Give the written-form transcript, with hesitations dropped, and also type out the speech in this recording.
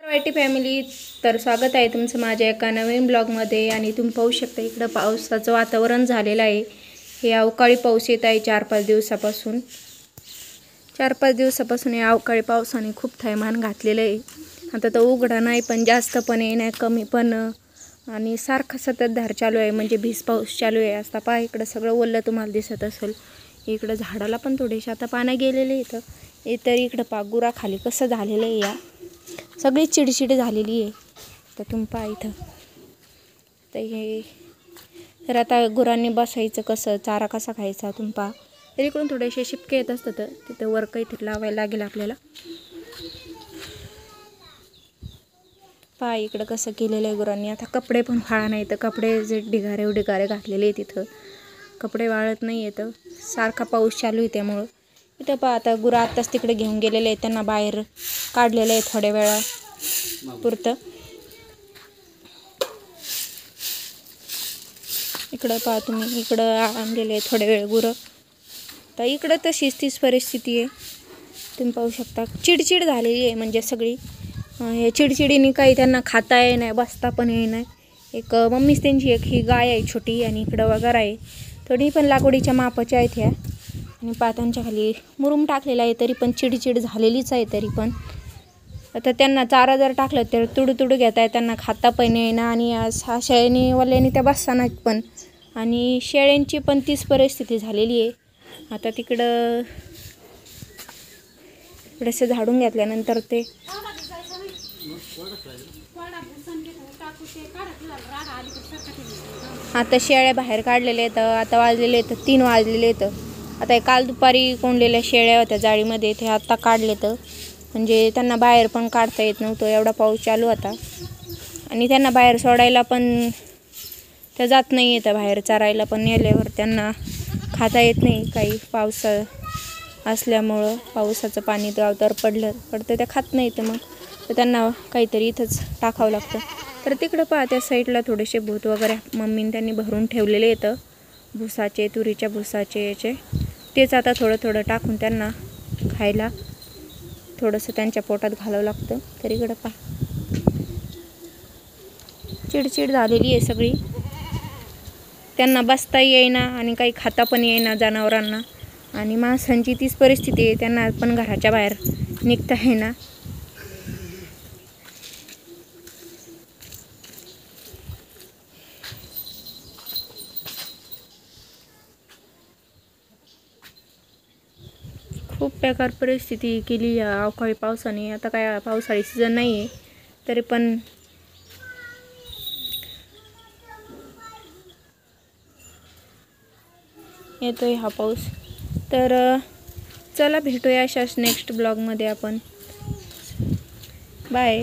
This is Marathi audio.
वायटी फॅमिली, तर स्वागत आहे तुमचं माझ्या एका नवीन ब्लॉगमध्ये। आणि तुम्ही पाहू शकता इकडं पावसाचं वातावरण झालेलं आहे। हे अवकाळी पाऊस येत आहे 4-5 दिवसापासून। 4-5 दिवसापासून या अवकाळी पावसाने खूप थैमान घातलेलं आहे। आता तो उघडा नाही, पण जास्त पण नाही, कमी पण, आणि सारखा सततधार चालू आहे, म्हणजे भीज पाऊस चालू आहे। आता पहा इकडं सगळं ओलं तुम्हाला दिसत असेल। इकडं झाडाला पण थोडेसे आता पानं गेलेले इथं इकडं पागुरा खाली कसं झालेलं आहे, या सगळी चिडचिड झालेली आहे। तर तुम्ही पहा इथं तर हे, तर आता गुरांनी बसायचं कसं, चारा कसा खायचा तुम्ही पहा। तर इकडून थोडेसे शिपके येत असतात, तिथं वर काहीतरी लावायला लागेल आपल्याला। पहा इकडं कसं केलेलं आहे गुरांनी। आता कपडे पण वाळा नाही, तर कपडे जे ढिगारे घातलेले आहे तिथं कपडे वाळत नाही येतं, सारखा पाऊस चालू आहे त्यामुळं। इथं पहा आता गुरं आत्ताच तिकडे घेऊन गेलेले आहेत, त्यांना बाहेर काढलेलं आहे थोड्या वेळा पुरतं। इकडं पहा तुम्ही, इकडं आणलेले आहे थोडे वेळ गुरं। तर इकडं तशीच तीच परिस्थिती आहे, तुम्ही पाहू शकता। चिडचिड झालेली आहे म्हणजे सगळी। हे चिडचिडीने काही त्यांना खाता येई नाही, बसता पण येई नाही। एक मम्मीच त्यांची एक ही गाय आहे छोटी, आणि इकडं वगैरे आहे थोडी पण लाकडीच्या मापाच्या आहेत ह्या। आणि पातांच्या खाली मुरुम टाकलेला आहे, तरी पण चिडचिड झालेलीच आहे तरी पण। आता त्यांना चारा जर टाकलं तर तुडू घेत आहे, त्यांना खाता पण येईना, आणि शेळ्यानी वल्यानी त्या बसतानाच पण, आणि शेळ्यांची पण तीच परिस्थिती झालेली आहे। आता तिकडं थोडंसं झाडून घेतल्यानंतर ते आता शेळ्या बाहेर काढलेल्या आहेत। आता वाजलेले आहेत 3 वाजलेले आहेत। आता हे काल दुपारी कोंडलेल्या शेळ्या होत्या जाळीमध्ये, ते आता काढलेत, म्हणजे त्यांना बाहेर पण काढता येत नव्हतं, एवढा पाऊस चालू होता। आणि त्यांना बाहेर सोडायला पण त्या जात नाही येतं, बाहेर चरायला पण नेल्यावर त्यांना खाता येत नाही काही, पाऊस असल्यामुळं पावसाचं पाणी गावतावर पडतं त्या खात नाही, तर मग तर त्यांना काहीतरी इथंच टाकावं लागतं। तर तिकडं पहा त्या साईडला थोडेसे भूत वगैरे मम्मीने त्यांनी भरून ठेवलेले येतं, भुसाचे, तुरीच्या भुसाचे याचे, तेच आता थोडं टाकून त्यांना खायला थोडंसं त्यांच्या पोटात घालावं लागतं। तर इकडं पहा चिडचिड झालेली आहे सगळी, त्यांना बसता येईना आणि काही खाता पण येईना जनावरांना। आणि माणसांची तीच परिस्थिती आहे, त्यांना पण घराच्या बाहेर निघता येईना। खूप बेकार परिस्थिती केली या अवकाळी पावसाने। आता काय पावसाळी सीझन नाही आहे, तरी पण येतोय हा पाऊस। तर चला भेटूया अशाच नेक्स्ट ब्लॉगमध्ये आपण, बाय।